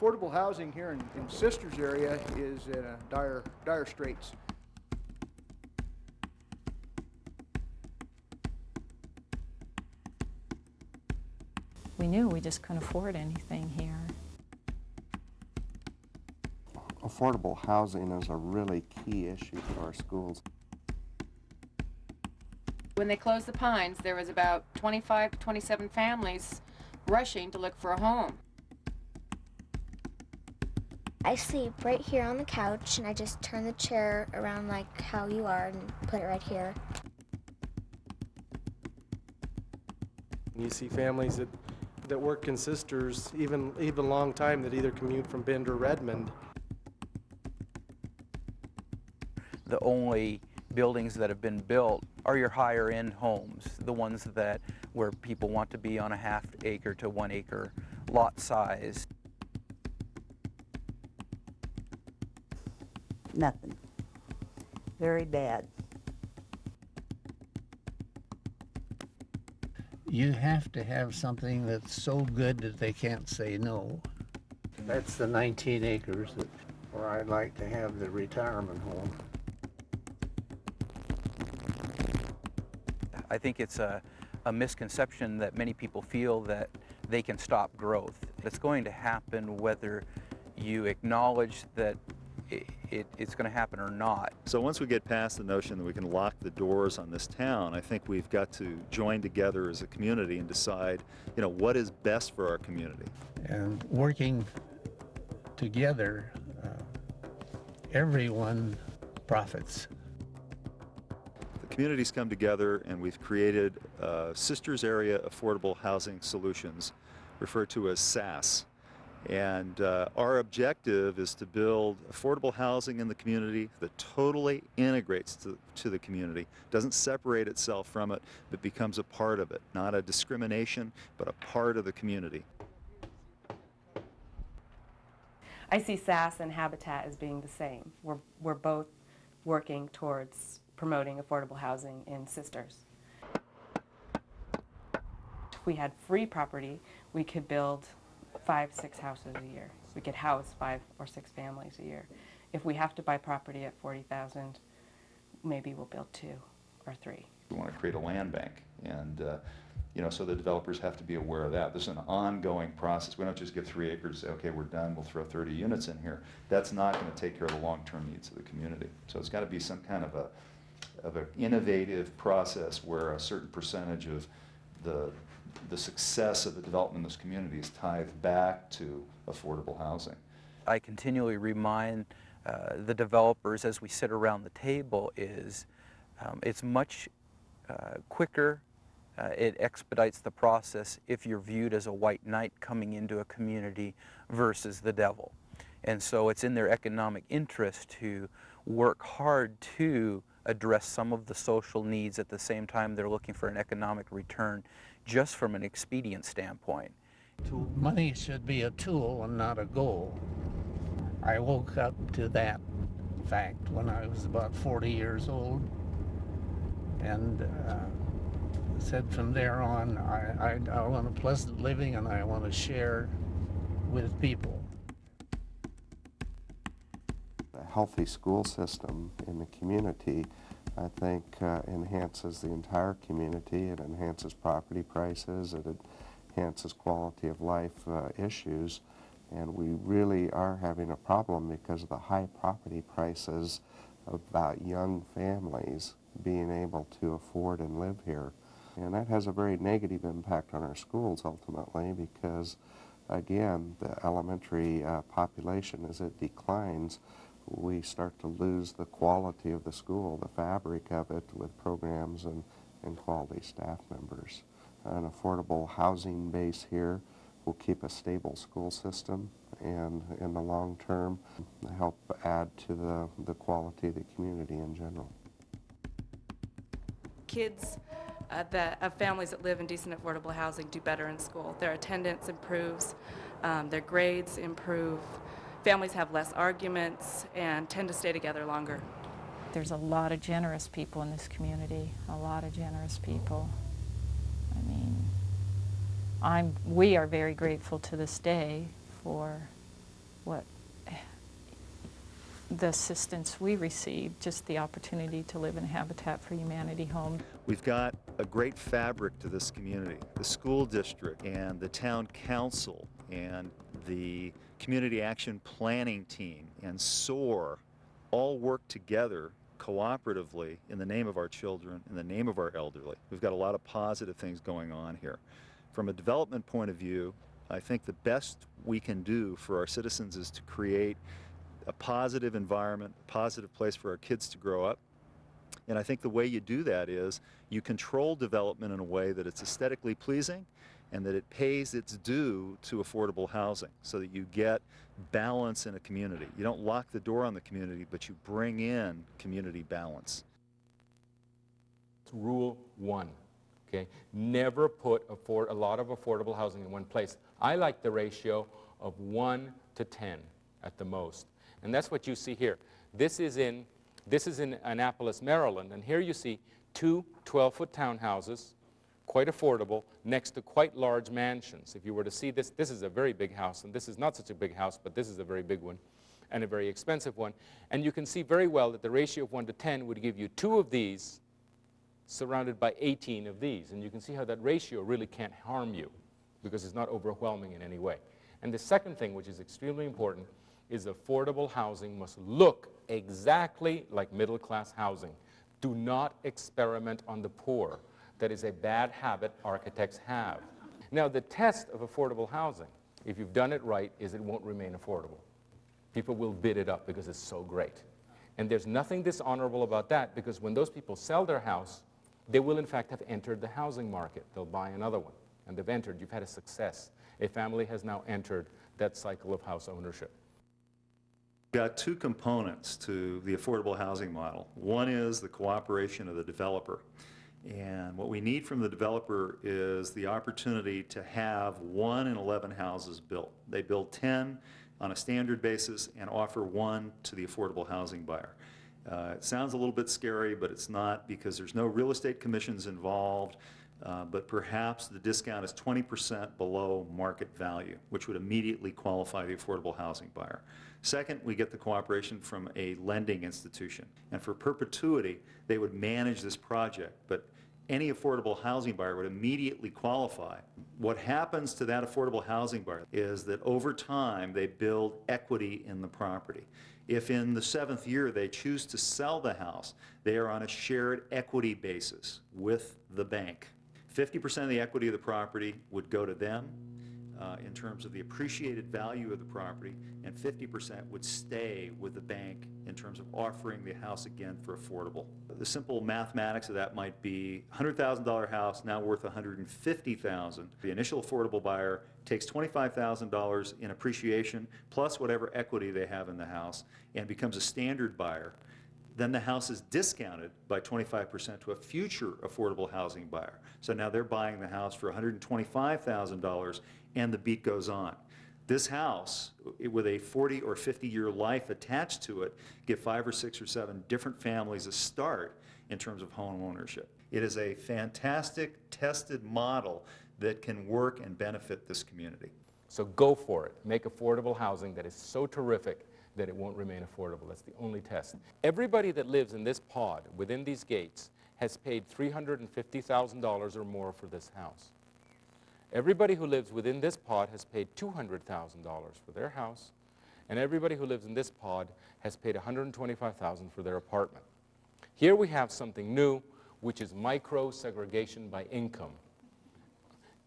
affordable housing here in Sisters area is in a dire straits. We knew we just couldn't afford anything here. Affordable housing is a really key issue for our schools. When they closed the Pines, there was about 25 to 27 families rushing to look for a home. I sleep right here on the couch, and I just turn the chair around like how you are and put it right here. You see families that work in Sisters, even long time, that either commute from Bend or Redmond. The only buildings that have been built are your higher end homes, the ones that where people want to be on a ½ acre to 1 acre lot size. Nothing. Very bad. You have to have something that's so good that they can't say no. That's the 19 acres where I'd like to have the retirement home. I think it's a misconception that many people feel that they can stop growth. It's going to happen whether you acknowledge that it's going to happen or not. So once we get past the notion that we can lock the doors on this town, I think we've got to join together as a community and decide, what is best for our community. And working together, everyone profits. The communities come together and we've created Sisters Area Affordable Housing Solutions, referred to as SAS. And our objective is to build affordable housing in the community that totally integrates to the community, doesn't separate itself from it, but becomes a part of it. Not a discrimination, but a part of the community. I see SAS and Habitat as being the same. We're both working towards promoting affordable housing in Sisters. If we had free property, we could build 5, 6 houses a year. We could house 5 or 6 families a year. If we have to buy property at $40,000, maybe we'll build 2 or 3. We want to create a land bank, and so the developers have to be aware of that. This is an ongoing process. We don't just give 3 acres and say, okay, we're done, we'll throw 30 units in here. That's not going to take care of the long-term needs of the community. So it's got to be some kind of an innovative process where a certain percentage of the success of the development of this community is tied back to affordable housing. I continually remind the developers as we sit around the table is it's much quicker, it expedites the process if you're viewed as a white knight coming into a community versus the devil. And so it's in their economic interest to work hard to address some of the social needs at the same time they're looking for an economic return just from an expedient standpoint. Money should be a tool and not a goal. I woke up to that fact when I was about 40 years old, and said from there on, I want a pleasant living and I want to share with people. A healthy school system in the community, I think, enhances the entire community. It enhances property prices, it enhances quality of life issues, and we really are having a problem because of the high property prices about young families being able to afford and live here. And that has a very negative impact on our schools ultimately because, again, the elementary population, as it declines, we start to lose the quality of the school, the fabric of it, with programs and quality staff members. An affordable housing base here will keep a stable school system and, in the long term, help add to the quality of the community in general. Kids of families that live in decent affordable housing do better in school. Their attendance improves, their grades improve, families have less arguments and tend to stay together longer. There's a lot of generous people in this community, a lot of generous people. I mean, we are very grateful to this day for what the assistance we received, just the opportunity to live in a Habitat for Humanity home. We've got a great fabric to this community. The school district and the town council and the community action planning team and SOAR all work together cooperatively in the name of our children, in the name of our elderly. We've got a lot of positive things going on here. From a development point of view, I think the best we can do for our citizens is to create a positive environment, a positive place for our kids to grow up. And I think the way you do that is you control development in a way that it's aesthetically pleasing and that it pays its due to affordable housing so that you get balance in a community. You don't lock the door on the community, but you bring in community balance. Rule 1, okay? Never put a lot of affordable housing in one place. I like the ratio of 1 to 10 at the most. And that's what you see here. This is in Annapolis, Maryland, and here you see two 12-foot townhouses, quite affordable, next to quite large mansions. If you were to see this, this is a very big house, and this is not such a big house, but this is a very big one, and a very expensive one. And you can see very well that the ratio of 1 to 10 would give you 2 of these surrounded by 18 of these. And you can see how that ratio really can't harm you because it's not overwhelming in any way. And the second thing, which is extremely important, is affordable housing must look exactly like middle-class housing. Do not experiment on the poor. That is a bad habit architects have. Now, the test of affordable housing, if you've done it right, is it won't remain affordable. People will bid it up because it's so great. And there's nothing dishonorable about that, because when those people sell their house, they will in fact have entered the housing market. They'll buy another one. And they've entered. You've had a success. A family has now entered that cycle of house ownership. We've got 2 components to the affordable housing model. One is the cooperation of the developer. And what we need from the developer is the opportunity to have 1 in 11 houses built. They build 10 on a standard basis and offer 1 to the affordable housing buyer. It sounds a little bit scary, but it's not, because there's no real estate commissions involved, but perhaps the discount is 20% below market value, which would immediately qualify the affordable housing buyer. Second, we get the cooperation from a lending institution. And for perpetuity, they would manage this project, but any affordable housing buyer would immediately qualify. What happens to that affordable housing buyer is that over time they build equity in the property. If in the 7th year they choose to sell the house, they are on a shared equity basis with the bank. 50% of the equity of the property would go to them in terms of the appreciated value of the property, and 50% would stay with the bank in terms of offering the house again for affordable. The simple mathematics of that might be $100,000 house now worth $150,000. The initial affordable buyer takes $25,000 in appreciation plus whatever equity they have in the house and becomes a standard buyer. Then the house is discounted by 25% to a future affordable housing buyer. So now they're buying the house for $125,000, and the beat goes on. This house, with a 40 or 50-year life attached to it, give 5 or 6 or 7 different families a start in terms of home ownership. It is a fantastic, tested model that can work and benefit this community. So go for it. Make affordable housing that is so terrific that it won't remain affordable. That's the only test. Everybody that lives in this pod, within these gates, has paid $350,000 or more for this house. Everybody who lives within this pod has paid $200,000 for their house, and everybody who lives in this pod has paid $125,000 for their apartment. Here we have something new, which is micro-segregation by income,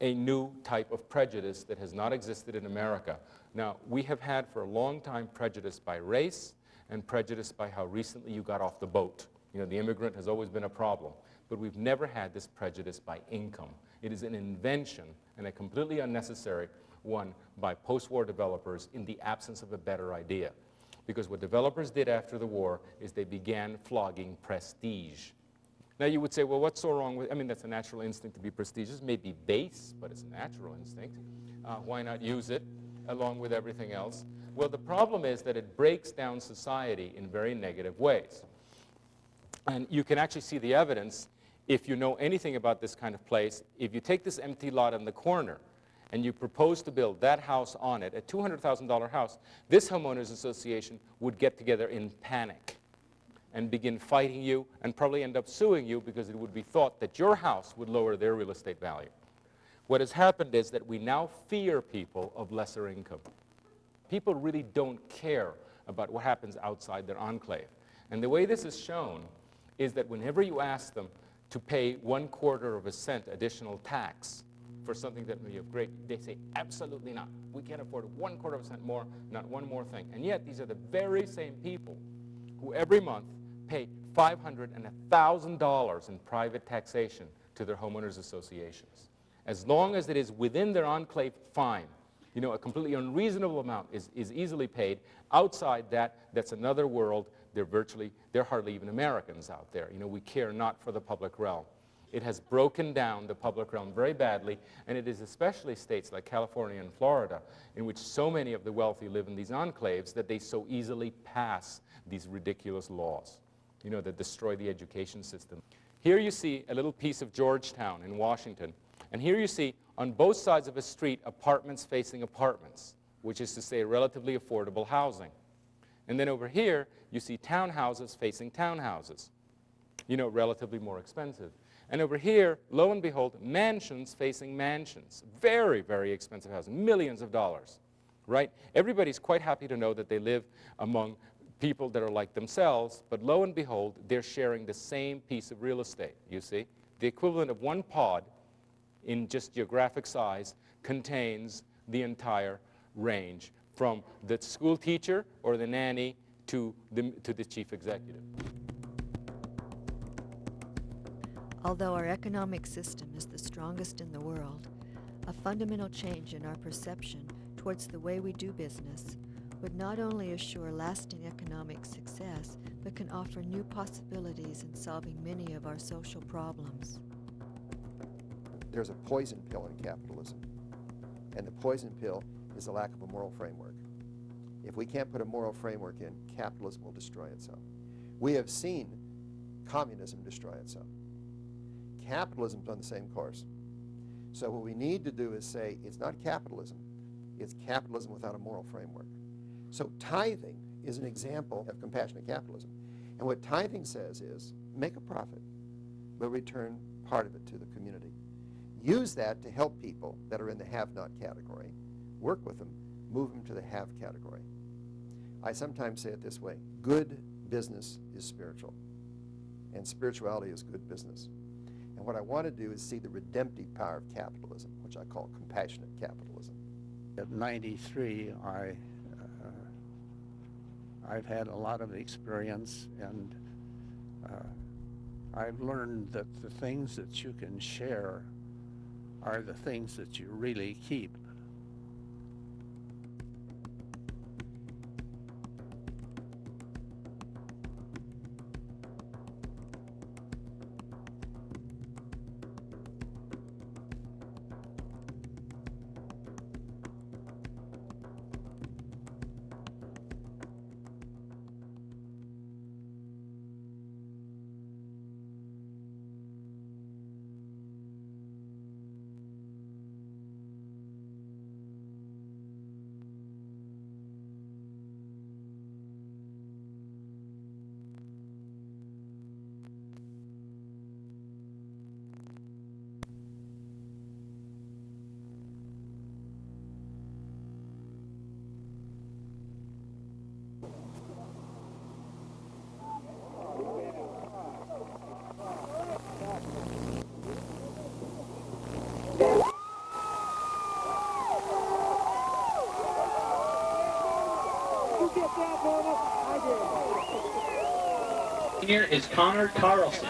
a new type of prejudice that has not existed in America. Now, we have had for a long time prejudice by race and prejudice by how recently you got off the boat. You know, the immigrant has always been a problem, but we've never had this prejudice by income. It is an invention, and a completely unnecessary one, by post-war developers in the absence of a better idea. Because what developers did after the war is they began flogging prestige. Now you would say, well, what's so wrong with, I mean, that's a natural instinct to be prestigious. It may be base, but it's a natural instinct. Why not use it along with everything else? Well, the problem is that it breaks down society in very negative ways. And you can actually see the evidence if you know anything about this kind of place. If you take this empty lot in the corner and you propose to build that house on it, a $200,000 house, this homeowners association would get together in panic and begin fighting you and probably end up suing you because it would be thought that your house would lower their real estate value. What has happened is that we now fear people of lesser income. People really don't care about what happens outside their enclave. And the way this is shown is that whenever you ask them to pay 1/4 cent additional tax for something that may be of great, they say, absolutely not. We can't afford 1/4 cent more, not one more thing. And yet, these are the very same people who every month pay $500 and $1,000 in private taxation to their homeowners associations. As long as it is within their enclave, fine. You know, a completely unreasonable amount is easily paid. Outside that, that's another world. They're hardly even Americans out there. You know, we care not for the public realm. It has broken down the public realm very badly, and it is especially states like California and Florida, in which so many of the wealthy live in these enclaves, that they so easily pass these ridiculous laws, you know, that destroy the education system. Here you see a little piece of Georgetown in Washington, and here you see on both sides of a street apartments facing apartments, which is to say relatively affordable housing. And then over here, you see townhouses facing townhouses, you know, relatively more expensive. And over here, lo and behold, mansions facing mansions. Very, very expensive housing, millions of dollars, right? Everybody's quite happy to know that they live among people that are like themselves, but lo and behold, they're sharing the same piece of real estate, you see? The equivalent of one pod in just geographic size contains the entire range, from the school teacher or the nanny to the chief executive. Although our economic system is the strongest in the world, a fundamental change in our perception towards the way we do business would not only assure lasting economic success, but can offer new possibilities in solving many of our social problems. There's a poison pill in capitalism, and the poison pill is the lack of a moral framework. If we can't put a moral framework in, capitalism will destroy itself. We have seen communism destroy itself. Capitalism's on the same course. So what we need to do is say, it's not capitalism, it's capitalism without a moral framework. So tithing is an example of compassionate capitalism. And what tithing says is, make a profit, but return part of it to the community. Use that to help people that are in the have-not category, work with them, move them to the have category. I sometimes say it this way, good business is spiritual, and spirituality is good business. And what I want to do is see the redemptive power of capitalism, which I call compassionate capitalism. At 93, I've had a lot of experience, and I've learned that the things that you can share are the things that you really keep. Senior is Connor Carlson.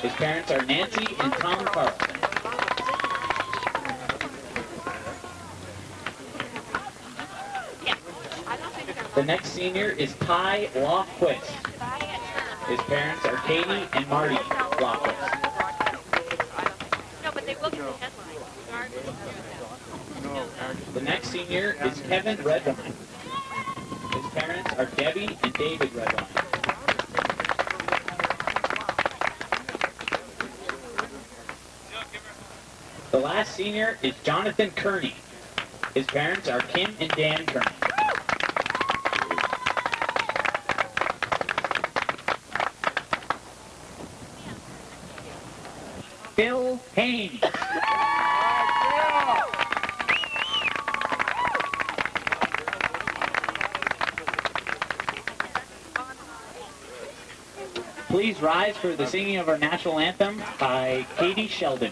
His parents are Nancy and Tom Carlson. The next senior is Ty Lofquist. His parents are Katie and Marty Lofquist. The next senior is Kevin Redwine. His parents are Debbie and David Redwine. The last senior is Jonathan Kearney. His parents are Kim and Dan Kearney. Bill Haynes. Please rise for the singing of our national anthem by Katie Sheldon.